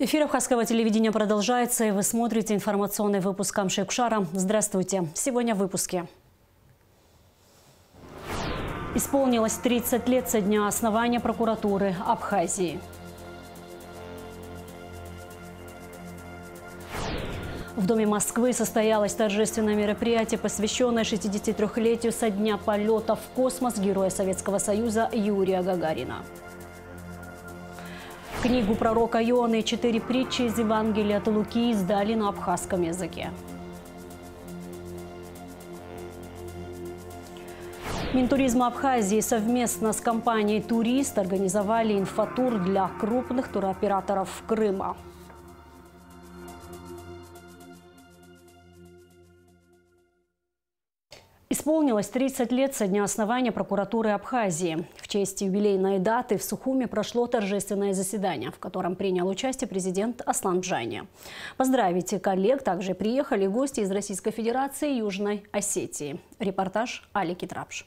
Эфир Абхазского телевидения продолжается, и вы смотрите информационный выпуск Камши-Кушара. Здравствуйте! Сегодня в выпуске. Исполнилось 30 лет со дня основания прокуратуры Абхазии. В Доме Москвы состоялось торжественное мероприятие, посвященное 63-летию со дня полета в космос героя Советского Союза Юрия Гагарина. Книгу пророка Ионы и 4 притчи из Евангелия от Луки издали на абхазском языке. Минтуризма Абхазии совместно с компанией «Турист» организовали инфотур для крупных туроператоров Крыма. Исполнилось 30 лет со дня основания прокуратуры Абхазии. В честь юбилейной даты в Сухуми прошло торжественное заседание, в котором принял участие президент Аслан Бжаня. Поздравить коллег также приехали гости из Российской Федерации и Южной Осетии. Репортаж Али Китрапш.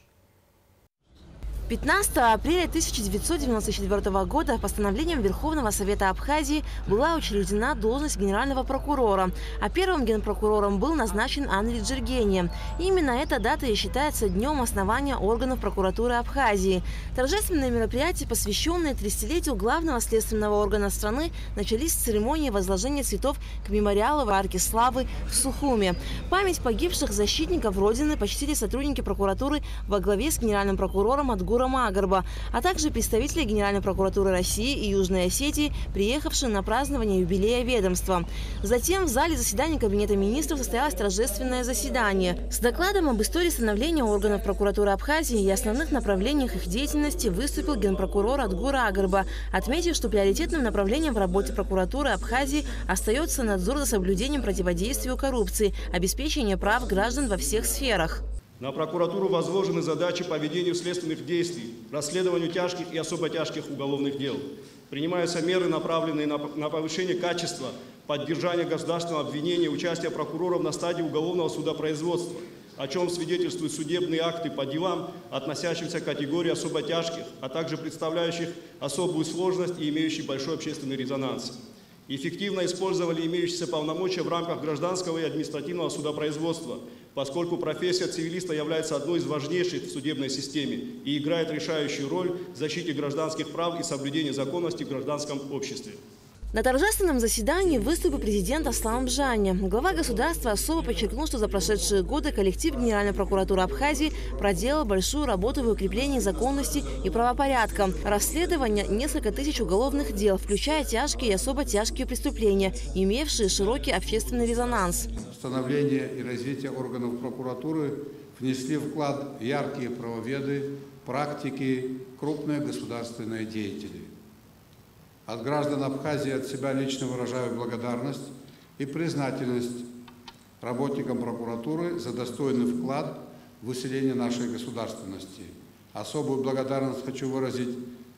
15 апреля 1994 года постановлением Верховного Совета Абхазии была учреждена должность генерального прокурора, а первым генпрокурором был назначен Анри Джергени. Именно эта дата и считается днем основания органов прокуратуры Абхазии. Торжественные мероприятия, посвященные 30-летию главного следственного органа страны, начались с церемонии возложения цветов к мемориалу в Арке Славы в Сухуми. Память погибших защитников Родины почтили сотрудники прокуратуры во главе с генеральным прокурором Адгуром Агарба, а также представители Генеральной прокуратуры России и Южной Осетии, приехавшие на празднование юбилея ведомства. Затем в зале заседания Кабинета министров состоялось торжественное заседание. С докладом об истории становления органов прокуратуры Абхазии и основных направлениях их деятельности выступил генпрокурор Адгур Агарба, отметив, что приоритетным направлением в работе прокуратуры Абхазии остается надзор за соблюдением противодействия коррупции, обеспечение прав граждан во всех сферах. На прокуратуру возложены задачи по ведению следственных действий, расследованию тяжких и особо тяжких уголовных дел. Принимаются меры, направленные на повышение качества, поддержание государственного обвинения, участия прокуроров на стадии уголовного судопроизводства, о чем свидетельствуют судебные акты по делам, относящимся к категории особо тяжких, а также представляющих особую сложность и имеющих большой общественный резонанс. Эффективно использовали имеющиеся полномочия в рамках гражданского и административного судопроизводства, поскольку профессия цивилиста является одной из важнейших в судебной системе и играет решающую роль в защите гражданских прав и соблюдении законности в гражданском обществе. На торжественном заседании выступил президент Аслан Бжаня. Глава государства особо подчеркнул, что за прошедшие годы коллектив Генеральной прокуратуры Абхазии проделал большую работу в укреплении законности и правопорядка. Расследование несколько тысяч уголовных дел, включая тяжкие и особо тяжкие преступления, имевшие широкий общественный резонанс. Становление и развитие органов прокуратуры внесли вклад яркие правоведы, практики, крупные государственные деятели. От граждан Абхазии от себя лично выражаю благодарность и признательность работникам прокуратуры за достойный вклад в усиление нашей государственности. Особую благодарность хочу выразить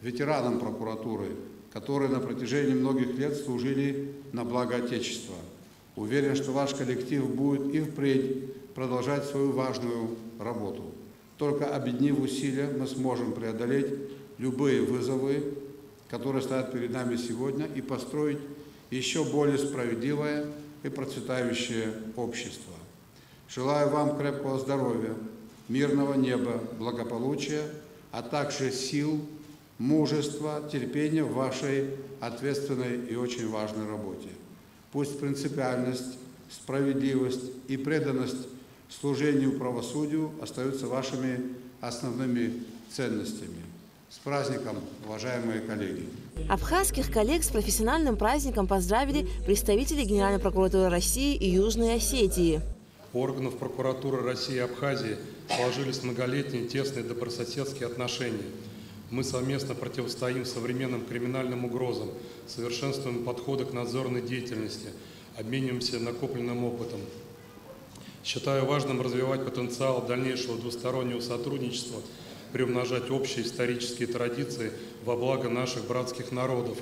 ветеранам прокуратуры, которые на протяжении многих лет служили на благо Отечества. Уверен, что ваш коллектив будет и впредь продолжать свою важную работу. Только объединив усилия, мы сможем преодолеть любые вызовы, которые стоят перед нами сегодня, и построить еще более справедливое и процветающее общество. Желаю вам крепкого здоровья, мирного неба, благополучия, а также сил, мужества, терпения в вашей ответственной и очень важной работе. Пусть принципиальность, справедливость и преданность служению правосудию остаются вашими основными ценностями. С праздником, уважаемые коллеги! Абхазских коллег с профессиональным праздником поздравили представители Генеральной прокуратуры России и Южной Осетии. У органов прокуратуры России и Абхазии сложились многолетние тесные добрососедские отношения. Мы совместно противостоим современным криминальным угрозам, совершенствуем подходы к надзорной деятельности, обмениваемся накопленным опытом. Считаю важным развивать потенциал дальнейшего двустороннего сотрудничества, приумножать общие исторические традиции во благо наших братских народов.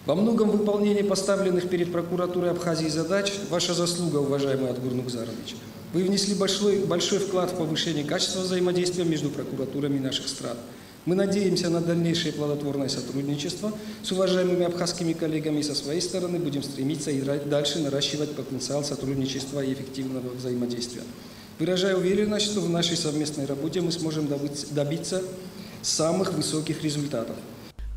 Во многом выполнении поставленных перед прокуратурой Абхазии задач ваша заслуга, уважаемый Адгур Нукзарович. Вы внесли большой вклад в повышение качества взаимодействия между прокуратурами наших стран. Мы надеемся на дальнейшее плодотворное сотрудничество с уважаемыми абхазскими коллегами и со своей стороны будем стремиться и дальше наращивать потенциал сотрудничества и эффективного взаимодействия. Выражаю уверенность, что в нашей совместной работе мы сможем добиться самых высоких результатов.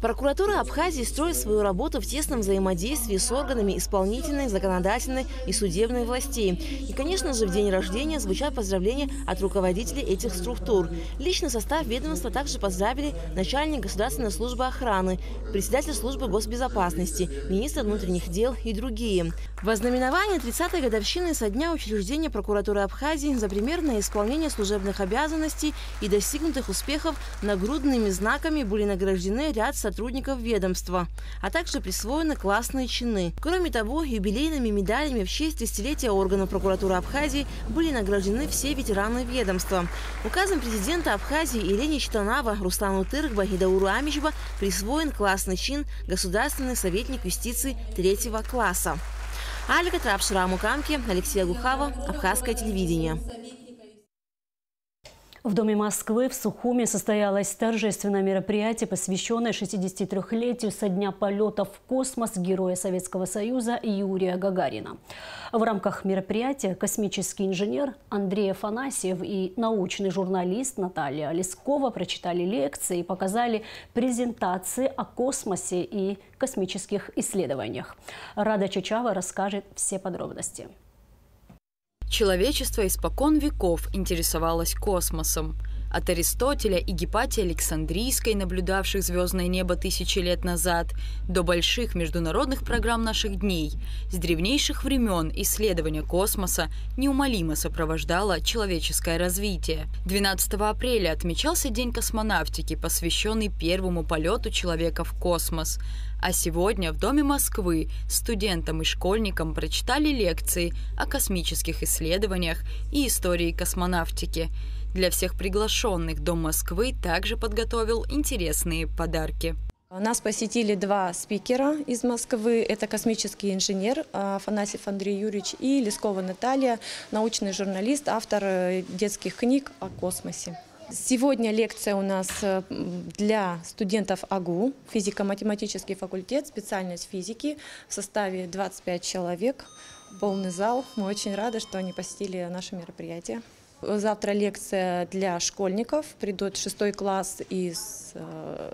Прокуратура Абхазии строит свою работу в тесном взаимодействии с органами исполнительной, законодательной и судебной властей. И, конечно же, в день рождения звучат поздравления от руководителей этих структур. Личный состав ведомства также поздравили начальник Государственной службы охраны, председатель службы госбезопасности, министр внутренних дел и другие. В ознаменование 30-й годовщины со дня учреждения прокуратуры Абхазии за примерное исполнение служебных обязанностей и достигнутых успехов нагрудными знаками были награждены ряд сотрудников ведомства, а также присвоены классные чины. Кроме того, юбилейными медалями в честь 30-летия органов прокуратуры Абхазии были награждены все ветераны ведомства. Указом президента Абхазии Ирине Читанава, Руслану Тыргба и Дауру Амичба присвоен классный чин государственный советник юстиции 3-го класса. Альга Трапшира Мукамки, Алексей Гухава, Абхазское телевидение. В Доме Москвы в Сухуми состоялось торжественное мероприятие, посвященное 63-летию со дня полета в космос героя Советского Союза Юрия Гагарина. В рамках мероприятия космический инженер Андрей Афанасьев и научный журналист Наталья Лескова прочитали лекции и показали презентации о космосе и космических исследованиях. Рада Чачава расскажет все подробности. Человечество испокон веков интересовалось космосом. От Аристотеля и Гипатии Александрийской, наблюдавших звездное небо тысячи лет назад, до больших международных программ наших дней, с древнейших времен исследование космоса неумолимо сопровождало человеческое развитие. 12 апреля отмечался День космонавтики, посвященный первому полету человека в космос. А сегодня в Доме Москвы студентам и школьникам прочитали лекции о космических исследованиях и истории космонавтики. Для всех приглашенных Дом Москвы также подготовил интересные подарки. Нас посетили два спикера из Москвы. Это космический инженер Афанасьев Андрей Юрьевич и Лескова Наталья, научный журналист, автор детских книг о космосе. Сегодня лекция у нас для студентов АГУ, физико-математический факультет, специальность физики, в составе 25 человек, полный зал. Мы очень рады, что они посетили наше мероприятие. Завтра лекция для школьников. Придут 6 класс из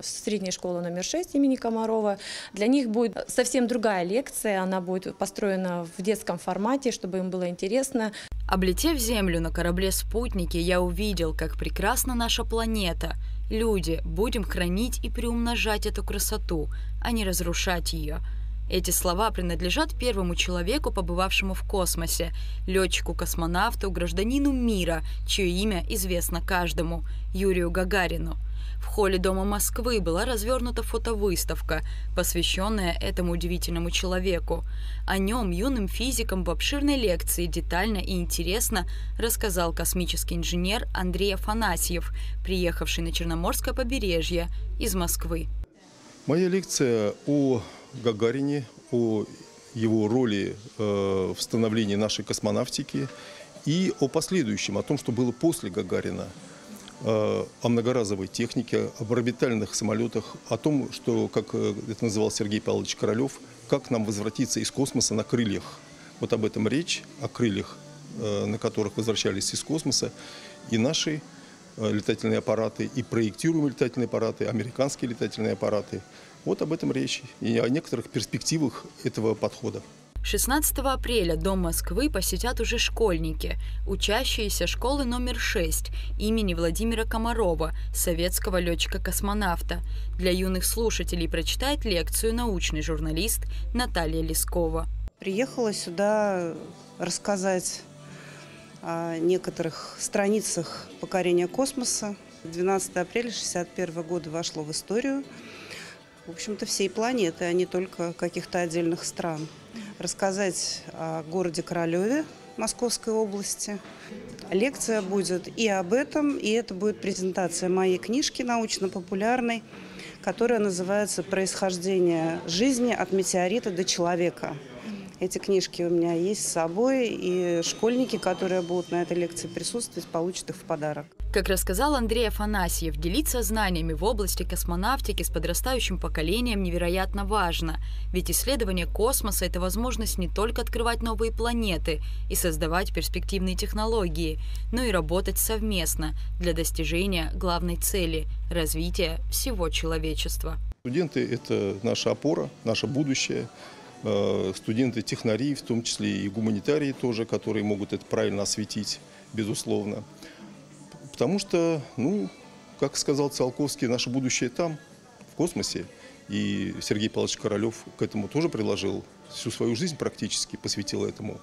средней школы номер 6 имени Комарова. Для них будет совсем другая лекция. Она будет построена в детском формате, чтобы им было интересно. Облетев Землю на корабле-спутнике, я увидел, как прекрасна наша планета. Люди, будем хранить и приумножать эту красоту, а не разрушать ее. Эти слова принадлежат первому человеку, побывавшему в космосе, летчику-космонавту, гражданину мира, чье имя известно каждому – Юрию Гагарину. В холле Дома Москвы была развернута фотовыставка, посвященная этому удивительному человеку. О нем юным физикам в обширной лекции детально и интересно рассказал космический инженер Андрей Афанасьев, приехавший на Черноморское побережье из Москвы. Моя лекция о Гагарине, о его роли в становлении нашей космонавтики и о последующем, о том, что было после Гагарина, о многоразовой технике, об орбитальных самолетах, о том, что, как это называл Сергей Павлович Королев, как нам возвратиться из космоса на крыльях. Вот об этом речь, о крыльях, на которых возвращались из космоса и наши летательные аппараты, и проектируемые летательные аппараты, американские летательные аппараты. Вот об этом речь и о некоторых перспективах этого подхода. 16 апреля Дом Москвы посетят уже школьники, учащиеся школы номер 6 имени Владимира Комарова, советского летчика-космонавта. Для юных слушателей прочитает лекцию научный журналист Наталья Лескова. Приехала сюда рассказать о некоторых страницах покорения космоса. 12 апреля 1961 года вошло в историю, в общем-то, всей планеты, а не только каких-то отдельных стран. Рассказать о городе Королеве Московской области. Лекция будет и об этом, и это будет презентация моей книжки научно-популярной, которая называется «Происхождение жизни от метеорита до человека». Эти книжки у меня есть с собой, и школьники, которые будут на этой лекции присутствовать, получат их в подарок. Как рассказал Андрей Афанасьев, делиться знаниями в области космонавтики с подрастающим поколением невероятно важно. Ведь исследование космоса – это возможность не только открывать новые планеты и создавать перспективные технологии, но и работать совместно для достижения главной цели – развития всего человечества. Студенты – это наша опора, наше будущее. Студенты-технари, в том числе и гуманитарии тоже, которые могут это правильно осветить, безусловно. Потому что, как сказал Циолковский, наше будущее там, в космосе. И Сергей Павлович Королев к этому тоже приложил всю свою жизнь практически, посвятил этому.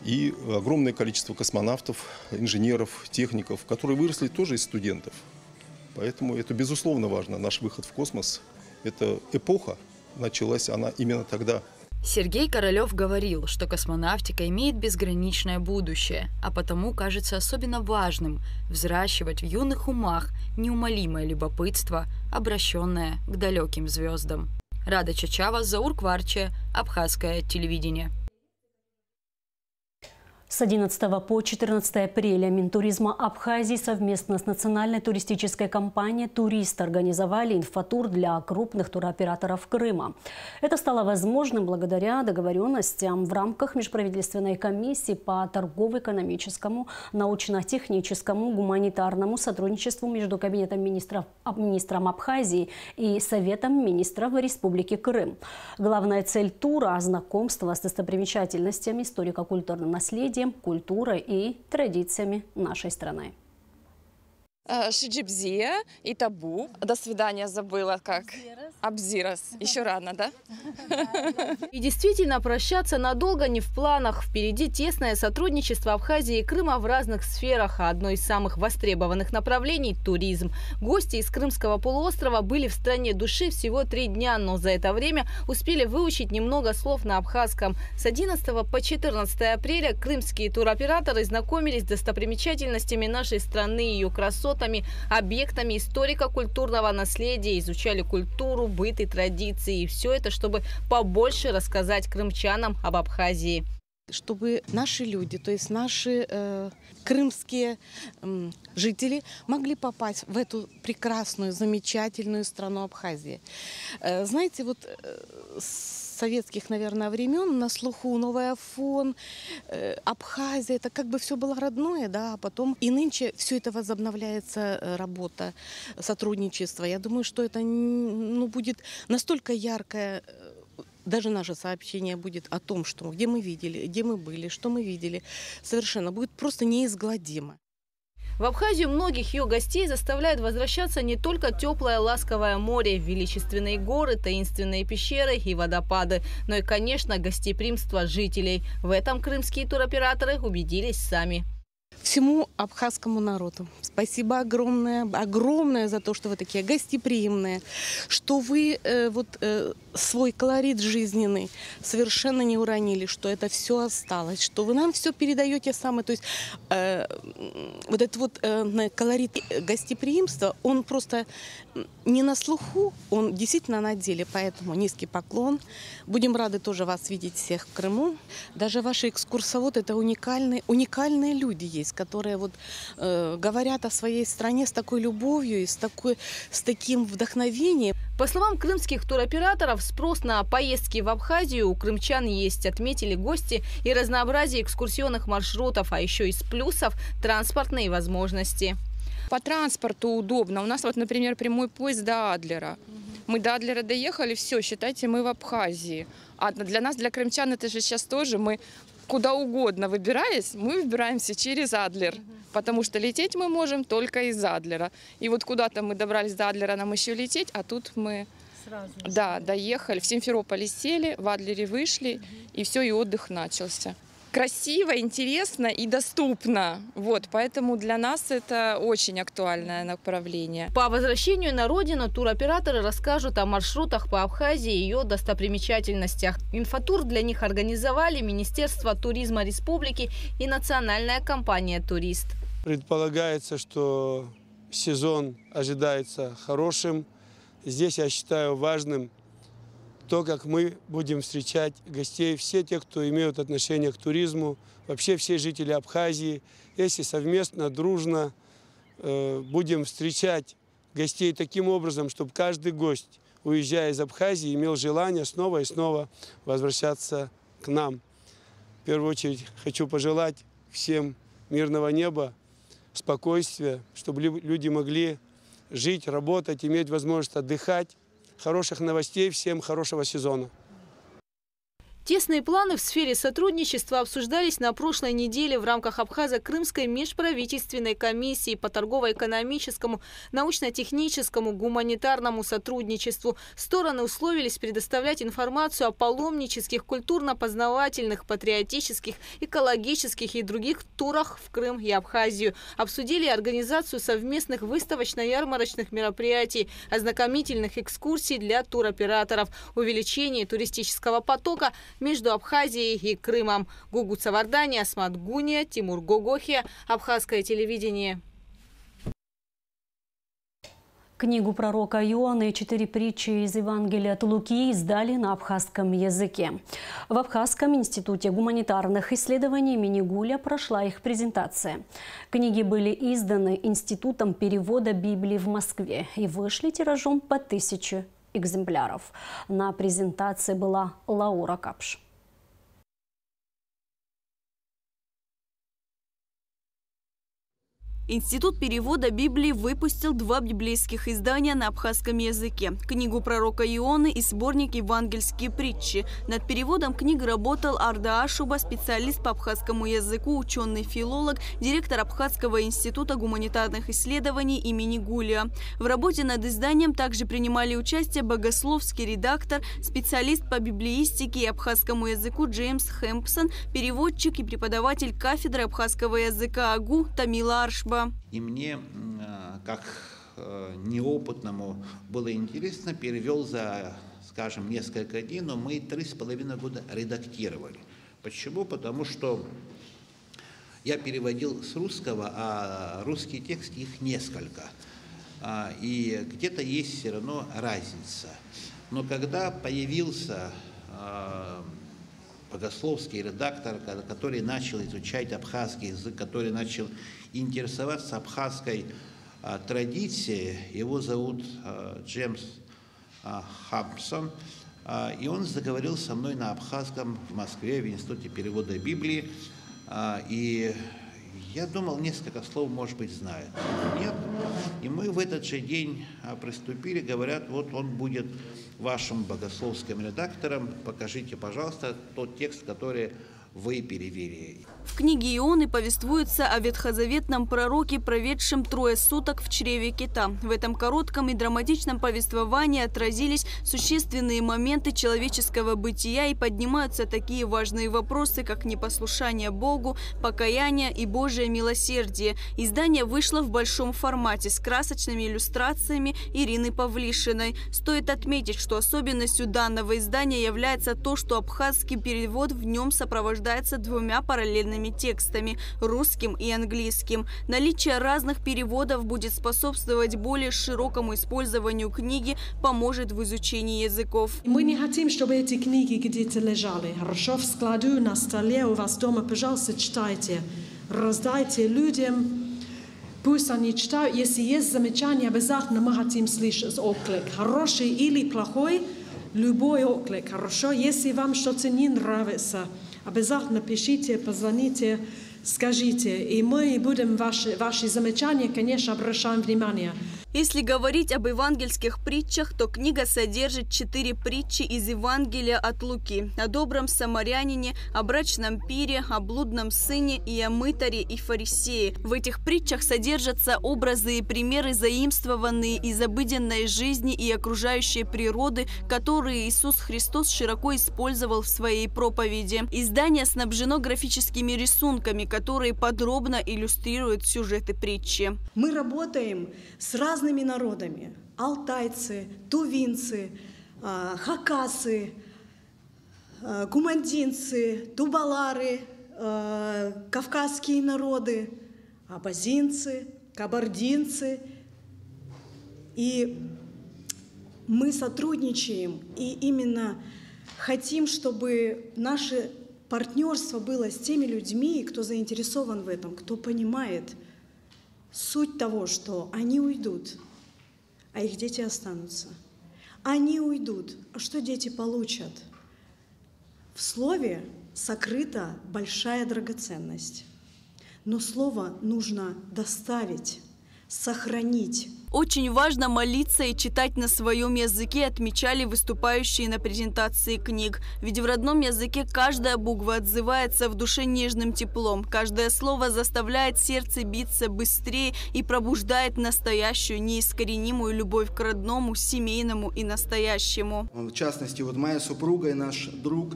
И огромное количество космонавтов, инженеров, техников, которые выросли тоже из студентов. Поэтому это безусловно важно. Наш выход в космос – это эпоха. Началась она именно тогда. Сергей Королев говорил, что космонавтика имеет безграничное будущее, а потому кажется особенно важным взращивать в юных умах неумолимое любопытство, обращенное к далеким звездам. Рада Чачава, Заур Кварче, Абхазское телевидение. С 11 по 14 апреля Минтуризма Абхазии совместно с национальной туристической компанией «Турист» организовали инфотур для крупных туроператоров Крыма. Это стало возможным благодаря договоренностям в рамках Межправительственной комиссии по торгово-экономическому, научно-техническому, гуманитарному сотрудничеству между Кабинетом министром Абхазии и Советом министров Республики Крым. Главная цель тура – знакомство с достопримечательностями, историко-культурным наследием, культурой и традициями нашей страны. Шиджибзия и Табу. До свидания, забыла как. Абзирас. Еще рано, да? И действительно, прощаться надолго не в планах. Впереди тесное сотрудничество Абхазии и Крыма в разных сферах. А одно из самых востребованных направлений – туризм. Гости из Крымского полуострова были в стране души всего 3 дня, но за это время успели выучить немного слов на абхазском. С 11 по 14 апреля крымские туроператоры знакомились с достопримечательностями нашей страны, ее красотами, объектами историко-культурного наследия, изучали культуру, быт и традиции. И все это, чтобы побольше рассказать крымчанам об Абхазии. Чтобы наши люди, то есть наши крымские жители могли попасть в эту прекрасную, замечательную страну Абхазии. Знаете, вот с советских, наверное, времен на слуху новый Афон, Абхазия, это как бы все было родное, да, а потом и нынче все это возобновляется, работа, сотрудничество. Я думаю, что это будет настолько яркое. Даже наше сообщение будет о том, что где мы видели, где мы были, что мы видели, совершенно будет просто неизгладимо. В Абхазию многих ее гостей заставляет возвращаться не только теплое ласковое море, величественные горы, таинственные пещеры и водопады, но и, конечно, гостеприимство жителей. В этом крымские туроператоры убедились сами. Всему абхазскому народу спасибо огромное, огромное за то, что вы такие гостеприимные, что вы свой колорит жизненный совершенно не уронили, что это все осталось, что вы нам все передаете самое, то есть вот этот колорит гостеприимства, он просто не на слуху, он действительно на деле, поэтому низкий поклон. Будем рады тоже вас видеть всех в Крыму. Даже ваши экскурсоводы – это уникальные люди есть, которые говорят о своей стране с такой любовью и с таким вдохновением. По словам крымских туроператоров, спрос на поездки в Абхазию у крымчан есть, отметили гости, и разнообразие экскурсионных маршрутов, а еще из плюсов – транспортные возможности. По транспорту удобно. У нас например, прямой поезд до Адлера. Мы до Адлера доехали, все, считайте, мы в Абхазии. А для нас, для крымчан, это же сейчас тоже мы куда угодно выбираясь, мы выбираемся через Адлер. Потому что лететь мы можем только из Адлера. И вот куда-то мы добрались до Адлера, нам еще лететь, а тут мы доехали. В Симферополе сели, в Адлере вышли, и все, и отдых начался. Красиво, интересно и доступно. Поэтому для нас это очень актуальное направление. По возвращению на родину туроператоры расскажут о маршрутах по Абхазии и ее достопримечательностях. Инфотур для них организовали Министерство туризма Республики и национальная компания «Турист». Предполагается, что сезон ожидается хорошим. Здесь я считаю важным то, как мы будем встречать гостей, все те, кто имеют отношение к туризму, вообще все жители Абхазии, если совместно, дружно будем встречать гостей таким образом, чтобы каждый гость, уезжая из Абхазии, имел желание снова и снова возвращаться к нам. В первую очередь хочу пожелать всем мирного неба, спокойствия, чтобы люди могли жить, работать, иметь возможность отдыхать. Хороших новостей, всем хорошего сезона. Тесные планы в сфере сотрудничества обсуждались на прошлой неделе в рамках Абхазо-Крымской межправительственной комиссии по торгово-экономическому, научно-техническому, гуманитарному сотрудничеству. Стороны условились предоставлять информацию о паломнических, культурно-познавательных, патриотических, экологических и других турах в Крым и Абхазию. Обсудили организацию совместных выставочно-ярмарочных мероприятий, ознакомительных экскурсий для туроператоров, увеличение туристического потока между Абхазией и Крымом. Гугу Цавардани, Асмат Гуния, Тимур Гогохи, Абхазское телевидение. Книгу пророка Ионы и 4 притчи из Евангелия от Луки издали на абхазском языке. В Абхазском институте гуманитарных исследований имени Гуля прошла их презентация. Книги были изданы Институтом перевода Библии в Москве и вышли тиражом по 1000 экземпляров. На презентации была Лаура Капш. Институт перевода Библии выпустил 2 библейских издания на абхазском языке. Книгу пророка Ионы и сборник «Евангельские притчи». Над переводом книги работал Арда Ашуба, специалист по абхазскому языку, ученый-филолог, директор Абхазского института гуманитарных исследований имени Гуля. В работе над изданием также принимали участие богословский редактор, специалист по библеистике и абхазскому языку Джеймс Хэмпсон, переводчик и преподаватель кафедры абхазского языка АГУ Тамила Аршба. И мне, как неопытному, было интересно, перевел за, скажем, несколько дней, но мы 3,5 года редактировали. Почему? Потому что я переводил с русского, а русский текст их несколько. И где-то есть все равно разница. Но когда появился богословский редактор, который начал изучать абхазский язык, который начал интересоваться абхазской традицией, его зовут Джеймс Хэмпсон, и он заговорил со мной на абхазском в Москве, в Институте перевода Библии, и я думал, несколько слов, может быть, знает. Нет. И мы в этот же день приступили, говорят, вот он будет вашим богословским редактором, покажите, пожалуйста, тот текст, который вы перевели. В книге Ионы повествуется о ветхозаветном пророке, проведшем 3 суток в чреве кита. В этом коротком и драматичном повествовании отразились существенные моменты человеческого бытия и поднимаются такие важные вопросы, как непослушание Богу, покаяние и Божие милосердие. Издание вышло в большом формате с красочными иллюстрациями Ирины Павлишиной. Стоит отметить, что особенностью данного издания является то, что абхазский перевод в нем сопровождается 2 параллельными текстами – русским и английским. Наличие разных переводов будет способствовать более широкому использованию книги, поможет в изучении языков. Мы не хотим, чтобы эти книги где-то лежали. Хорошо в складу, на столе у вас дома, пожалуйста, читайте. Раздайте людям, пусть они читают. Если есть замечания, обязательно мы хотим слышать отклик. Хороший или плохой, любой отклик. Хорошо, если вам что-то не нравится, обязательно пишите, позвоните, скажите. И мы будем ваши замечания, конечно, обращаем внимание. Если говорить об евангельских притчах, то книга содержит 4 притчи из Евангелия от Луки. О добром самарянине, о брачном пире, о блудном сыне и о мытаре и фарисее. В этих притчах содержатся образы и примеры, заимствованные из обыденной жизни и окружающей природы, которые Иисус Христос широко использовал в своей проповеди. Издание снабжено графическими рисунками, которые подробно иллюстрируют сюжеты притчи. Мы работаем с разными народами. Алтайцы, тувинцы, хакасы, гумандинцы, тубалары, кавказские народы, абазинцы, кабардинцы. И мы сотрудничаем и именно хотим, чтобы наше партнерство было с теми людьми, кто заинтересован в этом, кто понимает суть того, что они уйдут, а их дети останутся. Они уйдут, а что дети получат? В слове сокрыта большая драгоценность, но слово нужно доставить, сохранить. Очень важно молиться и читать на своем языке, отмечали выступающие на презентации книг. Ведь в родном языке каждая буква отзывается в душе нежным теплом. Каждое слово заставляет сердце биться быстрее и пробуждает настоящую, неискоренимую любовь к родному, семейному и настоящему. В частности, вот моя супруга и наш друг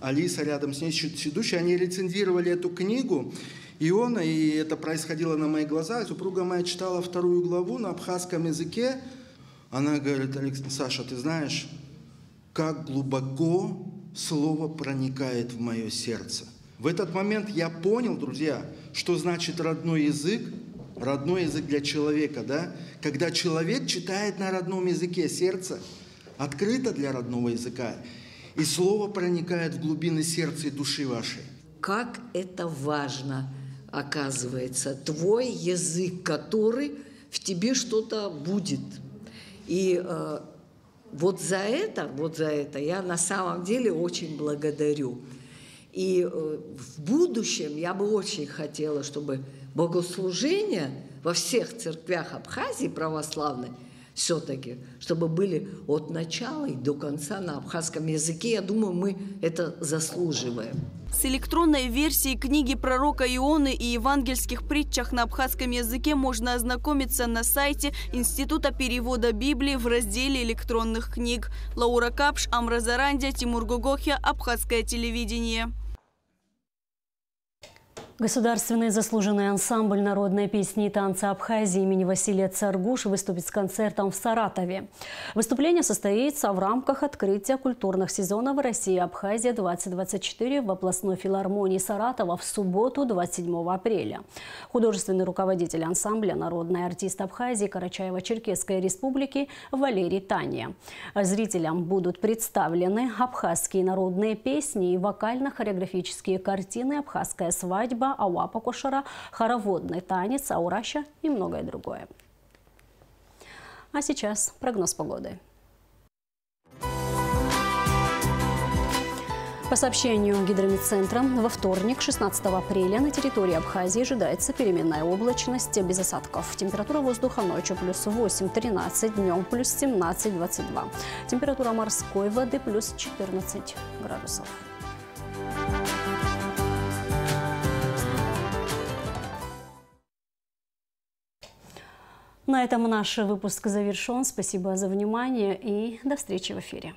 Алиса, рядом с ней сидущая, они рецензировали эту книгу. И это происходило на моих глазах. Супруга моя читала 2 главу на абхазском языке. Она говорит: Саша, ты знаешь, как глубоко слово проникает в мое сердце. В этот момент я понял, друзья, что значит родной язык для человека, да? Когда человек читает на родном языке, сердце открыто для родного языка, и слово проникает в глубины сердца и души вашей. Как это важно, оказывается, твой язык, который в тебе что-то будет. И вот за это я на самом деле очень благодарю. И в будущем я бы очень хотела, чтобы богослужения во всех церквях Абхазии православной все-таки, чтобы были от начала и до конца на абхазском языке. Я думаю, мы это заслуживаем. С электронной версией книги пророка Ионы и евангельских притчах на абхазском языке можно ознакомиться на сайте Института перевода Библии в разделе электронных книг. Лаура Капш, Амра Зарандия, Тимур Гогохя, Абхазское телевидение. Государственный заслуженный ансамбль народной песни и танца Абхазии имени Василия Царгуш выступит с концертом в Саратове. Выступление состоится в рамках открытия культурных сезонов «Россия-Абхазия-2024» в областной филармонии Саратова в субботу, 27 апреля. Художественный руководитель ансамбля, народный артист Абхазии Карачаево-Черкесской республики Валерий Таня. Зрителям будут представлены абхазские народные песни и вокально-хореографические картины «Абхазская свадьба», Ауапа Кошара, хороводный танец, аураща и многое другое. А сейчас прогноз погоды. По сообщению Гидрометцентра, во вторник, 16 апреля, на территории Абхазии ожидается переменная облачность без осадков. Температура воздуха ночью плюс 8-13, днем плюс 17-22. Температура морской воды плюс 14 градусов. На этом наш выпуск завершен. Спасибо за внимание и до встречи в эфире.